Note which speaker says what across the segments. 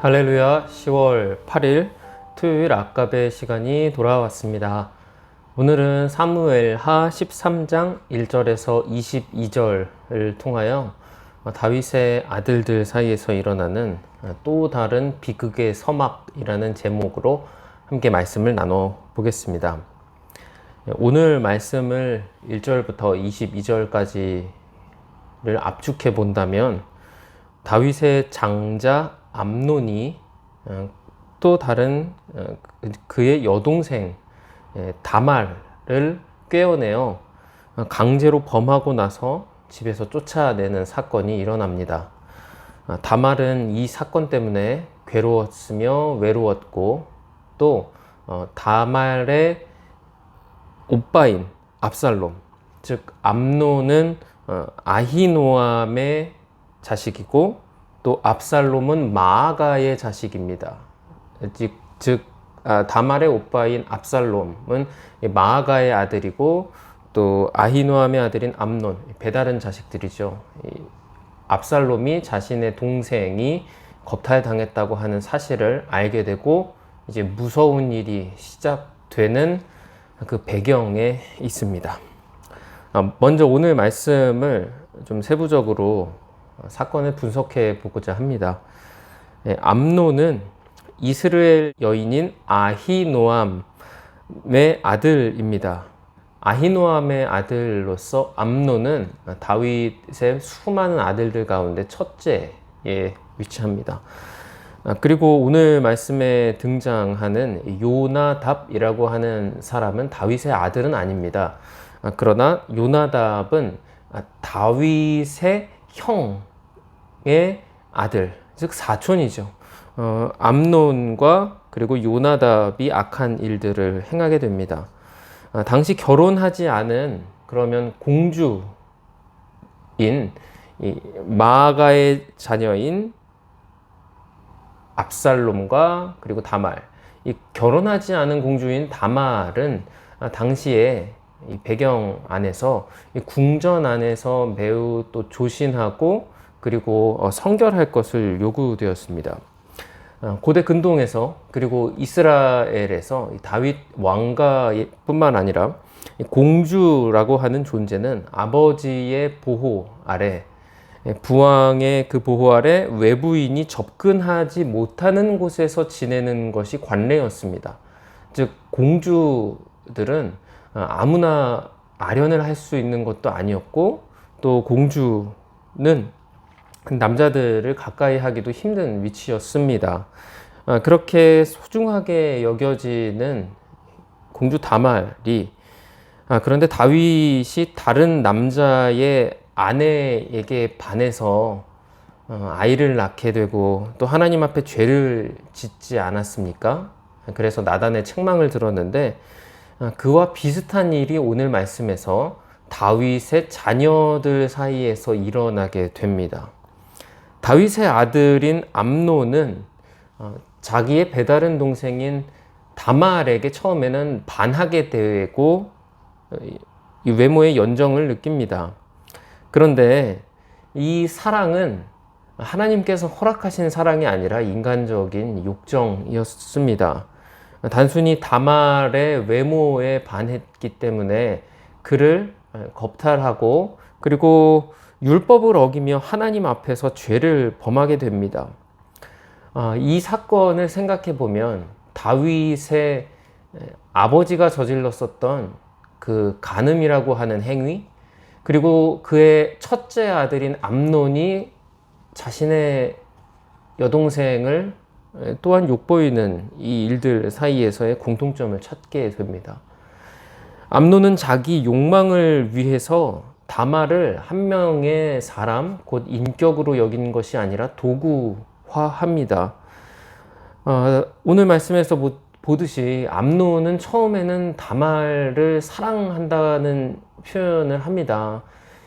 Speaker 1: 할렐루야. 10월 8일 토요일 악갑의 시간이 돌아왔습니다. 오늘은 사무엘하 13장 1절에서 22절을 통하여 다윗의 아들들 사이에서 일어나는 또 다른 비극의 서막이라는 제목으로 함께 말씀을 나눠 보겠습니다. 오늘 말씀을 1절부터 22절까지를 압축해 본다면 다윗의 장자 암논이 또 다른 그의 여동생 다말을 꿰어내어 강제로 범하고 나서 집에서 쫓아내는 사건이 일어납니다. 다말은 이 사건 때문에 괴로웠으며 외로웠고 또 다말의 오빠인 압살롬, 즉 암논은 아히노암의 자식이고 또 압살롬은 마아가의 자식입니다. 즉 다말의 오빠인 압살롬은 마아가의 아들이고 또 아히노암의 아들인 암논, 배다른 자식들이죠. 압살롬이 자신의 동생이 겁탈당했다고 하는 사실을 알게 되고 이제 무서운 일이 시작되는 그 배경에 있습니다. 먼저 오늘 말씀을 좀 세부적으로 사건을 분석해 보고자 합니다. 암논은 이스라엘 여인인 아히노암의 아들입니다. 아히노암의 아들로서 암논은 다윗의 수많은 아들들 가운데 첫째에 위치합니다. 그리고 오늘 말씀에 등장하는 요나답이라고 하는 사람은 다윗의 아들은 아닙니다. 그러나 요나답은 다윗의 형의 아들, 즉 사촌이죠. 암논과 그리고 요나답이 악한 일들을 행하게 됩니다. 당시 결혼하지 않은 그러면 공주인 마아가의 자녀인 압살롬과 그리고 다말, 이 결혼하지 않은 공주인 다말은 당시에 이 배경 안에서 이 궁전 안에서 매우 또 조신하고 그리고 성결할 것을 요구되었습니다. 고대 근동에서 그리고 이스라엘에서 다윗 왕가뿐만 아니라 공주라고 하는 존재는 아버지의 보호 아래, 부왕의 그 보호 아래 외부인이 접근하지 못하는 곳에서 지내는 것이 관례였습니다. 즉 공주들은 아무나 아련을 할 수 있는 것도 아니었고 또 공주는 남자들을 가까이 하기도 힘든 위치였습니다. 그렇게 소중하게 여겨지는 공주 다말이 그런데 다윗이 다른 남자의 아내에게 반해서 아이를 낳게 되고 또 하나님 앞에 죄를 짓지 않았습니까? 그래서 나단의 책망을 들었는데 그와 비슷한 일이 오늘 말씀에서 다윗의 자녀들 사이에서 일어나게 됩니다. 다윗의 아들인 암논은 자기의 배다른 동생인 다말에게 처음에는 반하게 되고 이 외모의 연정을 느낍니다. 그런데 이 사랑은 하나님께서 허락하신 사랑이 아니라 인간적인 욕정이었습니다. 단순히 다말의 외모에 반했기 때문에 그를 겁탈하고 그리고 율법을 어기며 하나님 앞에서 죄를 범하게 됩니다. 이 사건을 생각해 보면 다윗의 아버지가 저질렀었던 그 간음이라고 하는 행위, 그리고 그의 첫째 아들인 암논이 자신의 여동생을 또한 욕보이는 이 일들 사이에서의 공통점을 찾게 됩니다. 암논은 자기 욕망을 위해서 다말을 한 명의 사람, 곧 인격으로 여기는 것이 아니라 도구화합니다. 오늘 말씀에서 보듯이 암논은 처음에는 다말을 사랑한다는 표현을 합니다.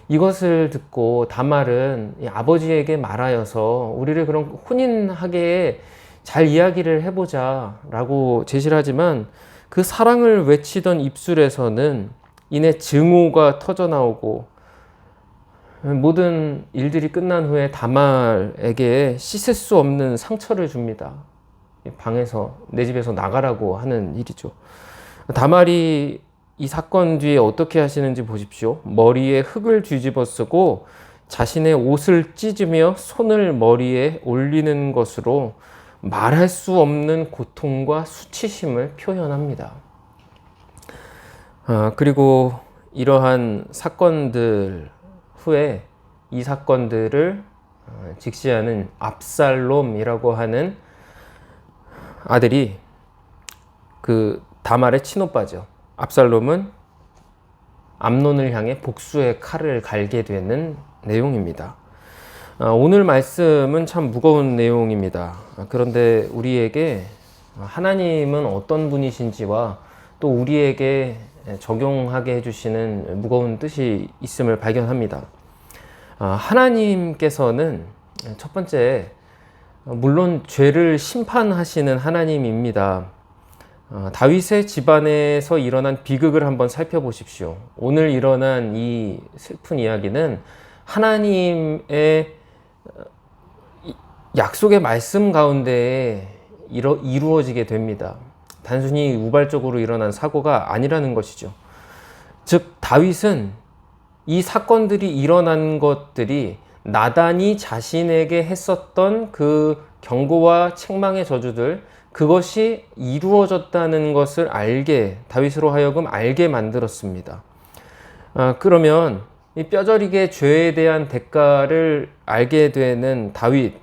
Speaker 1: 이것을 듣고 다말은 아버지에게 말하여서 우리를 그런 혼인하게 잘 이야기를 해보자 라고 제시를 하지만 그 사랑을 외치던 입술에서는 이내 증오가 터져나오고 모든 일들이 끝난 후에 다말에게 씻을 수 없는 상처를 줍니다. 방에서, 내 집에서 나가라고 하는 일이죠. 다말이 이 사건 뒤에 어떻게 하시는지 보십시오. 머리에 흙을 뒤집어 쓰고 자신의 옷을 찢으며 손을 머리에 올리는 것으로 말할 수 없는 고통과 수치심을 표현합니다. 그리고 이러한 사건들 후에 이 사건들을 직시하는 압살롬이라고 하는 아들이 그 다말의 친오빠죠. 압살롬은 암논을 향해 복수의 칼을 갈게 되는 내용입니다. 오늘 말씀은 참 무거운 내용입니다. 그런데 우리에게 하나님은 어떤 분이신지와 또 우리에게 적용하게 해주시는 무거운 뜻이 있음을 발견합니다. 하나님께서는 첫 번째, 물론 죄를 심판하시는 하나님입니다. 다윗의 집안에서 일어난 비극을 한번 살펴보십시오. 오늘 일어난 이 슬픈 이야기는 하나님의 약속의 말씀 가운데 이루어지게 됩니다. 단순히 우발적으로 일어난 사고가 아니라는 것이죠. 즉, 다윗은 이 사건들이 일어난 것들이 나단이 자신에게 했었던 그 경고와 책망의 저주들, 그것이 이루어졌다는 것을 다윗으로 하여금 알게 만들었습니다. 그러면 이 뼈저리게 죄에 대한 대가를 알게 되는 다윗이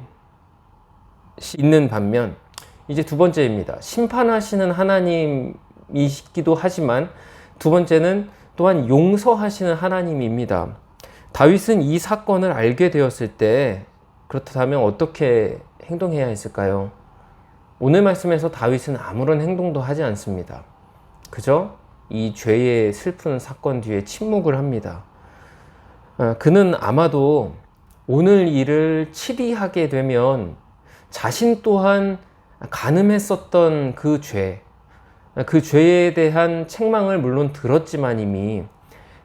Speaker 1: 있는 반면, 이제 두 번째입니다. 심판하시는 하나님이시기도 하지만 두 번째는 또한 용서하시는 하나님입니다. 다윗은 이 사건을 알게 되었을 때 그렇다면 어떻게 행동해야 했을까요? 오늘 말씀에서 다윗은 아무런 행동도 하지 않습니다. 그저 이 죄의 슬픈 사건 뒤에 침묵을 합니다. 그는 아마도 오늘 일을 치리하게 되면 자신 또한 간음했었던 그 죄에 대한 책망을 물론 들었지만 이미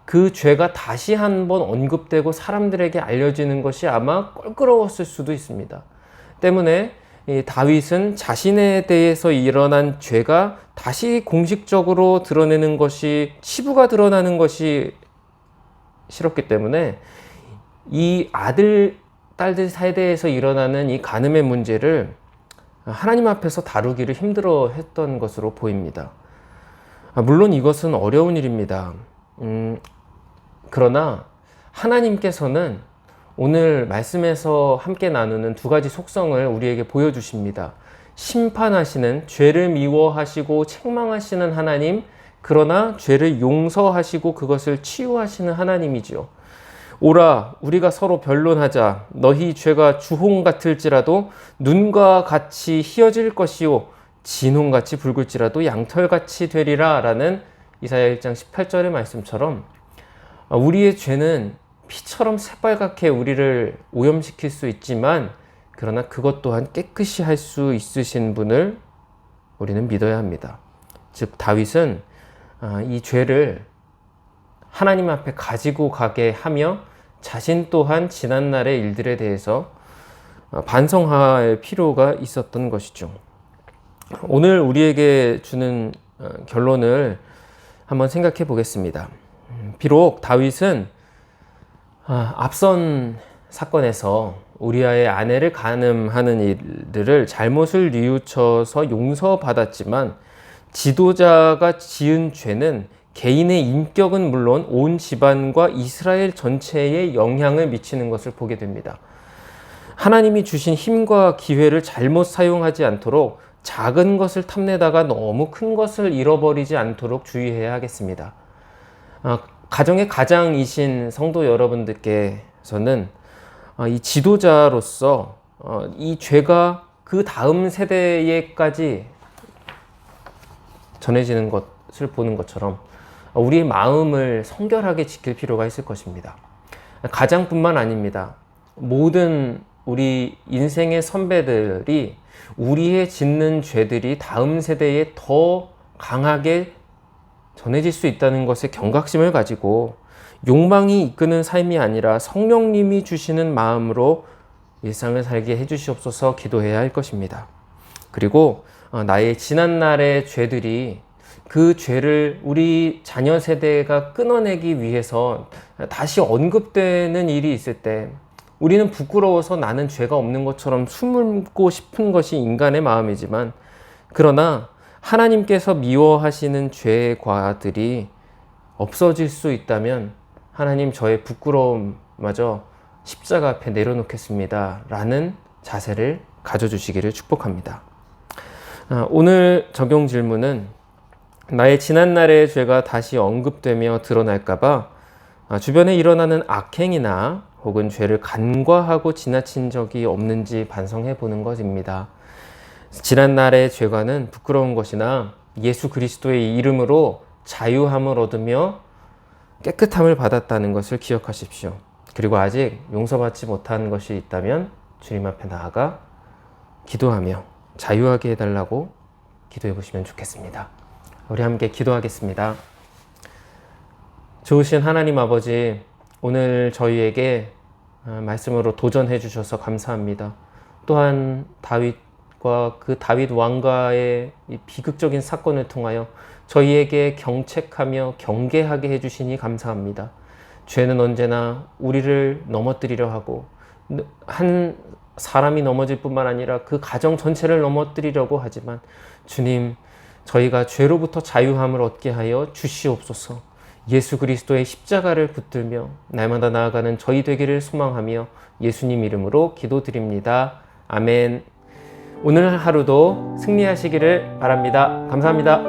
Speaker 1: 그 죄가 다시 한번 언급되고 사람들에게 알려지는 것이 아마 껄끄러웠을 수도 있습니다. 때문에 다윗은 자신에 대해서 일어난 죄가 다시 공식적으로 드러내는 것이, 치부가 드러나는 것이 싫었기 때문에 이 아들, 딸들 세대에서 일어나는 이 간음의 문제를 하나님 앞에서 다루기를 힘들어 했던 것으로 보입니다. 물론 이것은 어려운 일입니다. 그러나 하나님께서는 오늘 말씀에서 함께 나누는 두 가지 속성을 우리에게 보여주십니다. 심판하시는, 죄를 미워하시고 책망하시는 하나님, 그러나 죄를 용서하시고 그것을 치유하시는 하나님이지요. 오라, 우리가 서로 변론하자. 너희 죄가 주홍 같을지라도 눈과 같이 희어질 것이요 진홍같이 붉을지라도 양털같이 되리라 라는 이사야 1장 18절의 말씀처럼 우리의 죄는 피처럼 새빨갛게 우리를 오염시킬 수 있지만 그러나 그것 또한 깨끗이 할 수 있으신 분을 우리는 믿어야 합니다. 즉 다윗은 이 죄를 하나님 앞에 가지고 가게 하며 자신 또한 지난날의 일들에 대해서 반성할 필요가 있었던 것이죠. 오늘 우리에게 주는 결론을 한번 생각해 보겠습니다. 비록 다윗은 앞선 사건에서 우리아의 아내를 간음하는 일들을 잘못을 뉘우쳐서 용서받았지만 지도자가 지은 죄는 개인의 인격은 물론 온 집안과 이스라엘 전체에 영향을 미치는 것을 보게 됩니다. 하나님이 주신 힘과 기회를 잘못 사용하지 않도록 작은 것을 탐내다가 너무 큰 것을 잃어버리지 않도록 주의해야 하겠습니다. 가정의 가장이신 성도 여러분들께서는 이 지도자로서 이 죄가 그 다음 세대에까지 전해지는 것을 보는 것처럼 우리의 마음을 성결하게 지킬 필요가 있을 것입니다. 가장뿐만 아닙니다. 모든 우리 인생의 선배들이 우리의 짓는 죄들이 다음 세대에 더 강하게 전해질 수 있다는 것에 경각심을 가지고 욕망이 이끄는 삶이 아니라 성령님이 주시는 마음으로 일상을 살게 해주시옵소서 기도해야 할 것입니다. 그리고 나의 지난날의 죄들이 그 죄를 우리 자녀 세대가 끊어내기 위해서 다시 언급되는 일이 있을 때 우리는 부끄러워서 나는 죄가 없는 것처럼 숨고 싶은 것이 인간의 마음이지만, 그러나 하나님께서 미워하시는 죄의 과들이 없어질 수 있다면 하나님, 저의 부끄러움마저 십자가 앞에 내려놓겠습니다 라는 자세를 가져주시기를 축복합니다. 오늘 적용 질문은 나의 지난날의 죄가 다시 언급되며 드러날까봐 주변에 일어나는 악행이나 혹은 죄를 간과하고 지나친 적이 없는지 반성해 보는 것입니다. 지난날의 죄과는 부끄러운 것이나 예수 그리스도의 이름으로 자유함을 얻으며 깨끗함을 받았다는 것을 기억하십시오. 그리고 아직 용서받지 못한 것이 있다면 주님 앞에 나아가 기도하며 자유하게 해달라고 기도해 보시면 좋겠습니다. 우리 함께 기도하겠습니다. 좋으신 하나님 아버지, 오늘 저희에게 말씀으로 도전해 주셔서 감사합니다. 또한 다윗과 그 다윗 왕가의 이 비극적인 사건을 통하여 저희에게 경책하며 경계하게 해주시니 감사합니다. 죄는 언제나 우리를 넘어뜨리려 하고, 한 사람이 넘어질 뿐만 아니라 그 가정 전체를 넘어뜨리려고 하지만, 주님, 저희가 죄로부터 자유함을 얻게 하여 주시옵소서. 예수 그리스도의 십자가를 붙들며 날마다 나아가는 저희 되기를 소망하며 예수님 이름으로 기도드립니다. 아멘. 오늘 하루도 승리하시기를 바랍니다. 감사합니다.